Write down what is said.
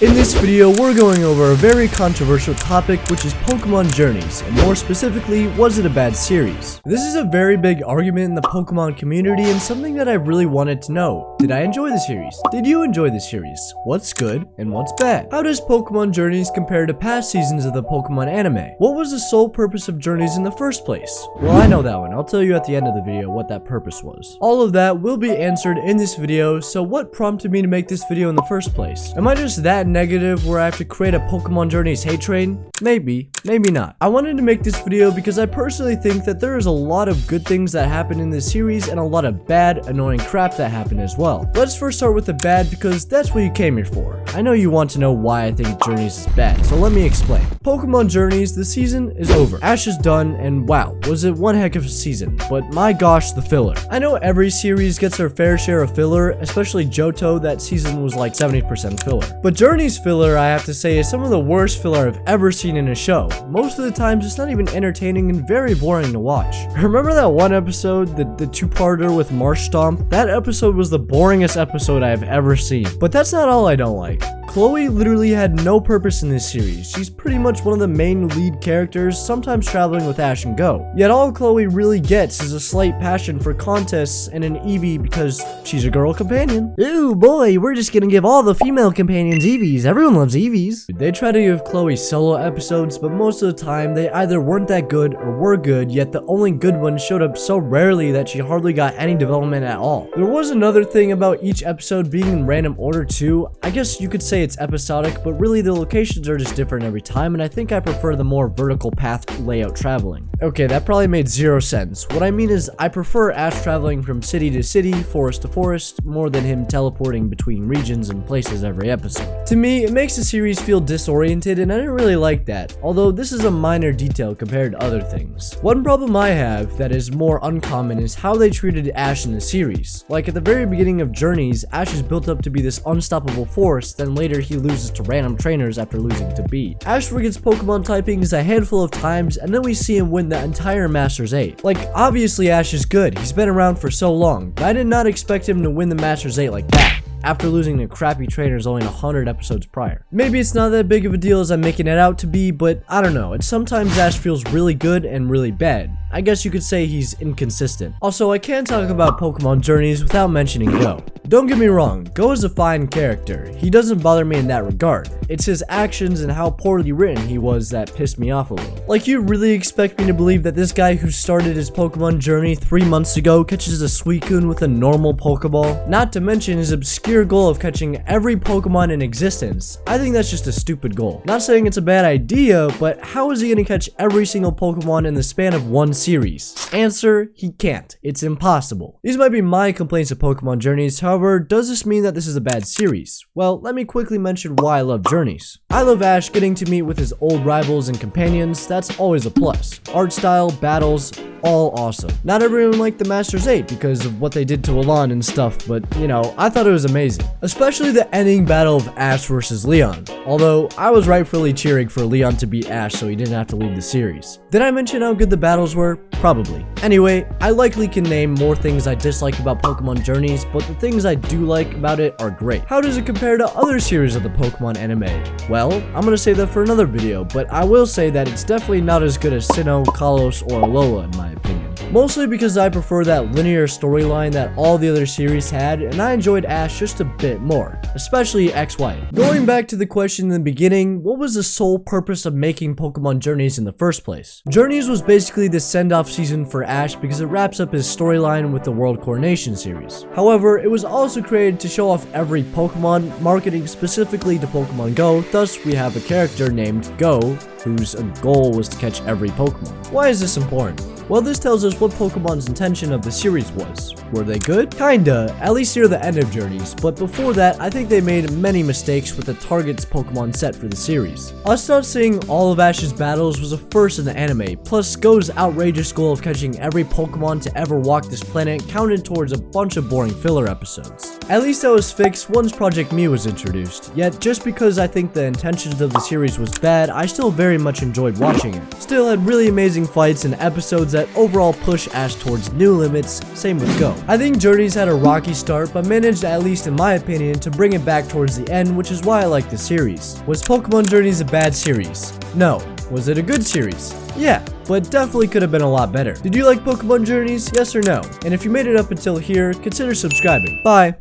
In this video, we're going over a very controversial topic, which is Pokémon Journeys, and more specifically, was it a bad series? This is a very big argument in the Pokémon community and something that I really wanted to know. Did I enjoy the series? Did you enjoy the series? What's good and what's bad? How does Pokémon Journeys compare to past seasons of the Pokémon anime? What was the sole purpose of Journeys in the first place? Well, I know that one. I'll tell you at the end of the video what that purpose was. All of that will be answered in this video, so what prompted me to make this video in the first place? Am I just that negative where I have to create a Pokémon Journeys hate train? Maybe, maybe not. I wanted to make this video because I personally think that there is a lot of good things that happen in this series and a lot of bad, annoying crap that happened as well. Let's first start with the bad because that's what you came here for. I know you want to know why I think Journeys is bad, so let me explain. Pokemon Journeys, the season is over. Ash is done, and wow, was it one heck of a season, but my gosh, the filler. I know every series gets their fair share of filler, especially Johto. That season was like 70% filler. But Journeys filler, I have to say, is some of the worst filler I've ever seen in a show. Most of the times, it's not even entertaining and very boring to watch. Remember that one episode, the two-parter with Marsh Stomp? That episode was the boringest episode I have ever seen. But that's not all I don't like. Chloe literally had no purpose in this series. She's pretty much one of the main lead characters, sometimes traveling with Ash and Go. Yet all Chloe really gets is a slight passion for contests and an Eevee because she's a girl companion. Ooh boy, we're just gonna give all the female companions Eevees. Everyone loves Eevees. They try to give Chloe solo episodes, but most of the time they either weren't that good or were good, yet the only good ones showed up so rarely that she hardly got any development at all. There was another thing about each episode being in random order too. I guess you could say it's episodic, but really the locations are just different every time, and I think I prefer the more vertical path layout traveling. Okay, that probably made zero sense. What I mean is I prefer Ash traveling from city to city, forest to forest, more than him teleporting between regions and places every episode. To me, it makes the series feel disoriented, and I didn't really like that, although this is a minor detail compared to other things. One problem I have that is more uncommon is how they treated Ash in the series. Like at the very beginning of Journeys, Ash is built up to be this unstoppable force, then later he loses to random trainers after losing to Bee. Ash forgets Pokemon typings a handful of times, and then we see him win the entire Masters 8. Like, obviously Ash is good, he's been around for so long, but I did not expect him to win the Masters 8 like that, after losing to crappy trainers only 100 episodes prior. Maybe it's not that big of a deal as I'm making it out to be, but I don't know, sometimes Ash feels really good and really bad. I guess you could say he's inconsistent. Also, I can't talk about Pokemon Journeys without mentioning Go. Don't get me wrong, Go is a fine character. He doesn't bother me in that regard. It's his actions and how poorly written he was that pissed me off a little. Like, you really expect me to believe that this guy who started his Pokemon journey 3 months ago catches a Suicune with a normal Pokeball? Not to mention his obscure goal of catching every Pokemon in existence. I think that's just a stupid goal. Not saying it's a bad idea, but how is he gonna catch every single Pokemon in the span of one series? Answer, he can't. It's impossible. These might be my complaints of Pokemon Journeys. However, does this mean that this is a bad series? Well, let me quickly mention why I love Journeys. I love Ash getting to meet with his old rivals and companions. That's always a plus. Art style, battles, all awesome. Not everyone liked the Masters 8 because of what they did to Alon and stuff, but you know, I thought it was amazing. Especially the ending battle of Ash versus Leon. Although, I was rightfully cheering for Leon to beat Ash so he didn't have to leave the series. Did I mention how good the battles were? Probably. Anyway, I likely can name more things I dislike about Pokemon Journeys, but the things I do like about it are great. How does it compare to other series of the Pokemon anime? Well, I'm gonna save that for another video, but I will say that it's definitely not as good as Sinnoh, Kalos, or Alola in my opinion. Mostly because I prefer that linear storyline that all the other series had, and I enjoyed Ash just a bit more, especially XY. Going back to the question in the beginning, what was the sole purpose of making Pokemon Journeys in the first place? Journeys was basically the send-off season for Ash because it wraps up his storyline with the World Coronation series. However, it was also created to show off every Pokemon, marketing specifically to Pokemon Go, thus we have a character named Go, whose goal was to catch every Pokemon. Why is this important? Well, this tells us what Pokemon's intention of the series was. Were they good? Kinda, at least near the end of Journeys, but before that, I think they made many mistakes with the targets Pokemon set for the series. Us not seeing all of Ash's battles was a first in the anime, plus Go's outrageous goal of catching every Pokemon to ever walk this planet counted towards a bunch of boring filler episodes. At least that was fixed once Project Mew was introduced, yet just because I think the intentions of the series was bad, I still very much enjoyed watching it. Still had really amazing fights and episodes that that overall push Ash towards new limits, same with Go. I think Journeys had a rocky start, but managed, at least in my opinion, to bring it back towards the end, which is why I like the series. Was Pokemon Journeys a bad series? No. Was it a good series? Yeah, but definitely could have been a lot better. Did you like Pokemon Journeys? Yes or no? And if you made it up until here, consider subscribing. Bye!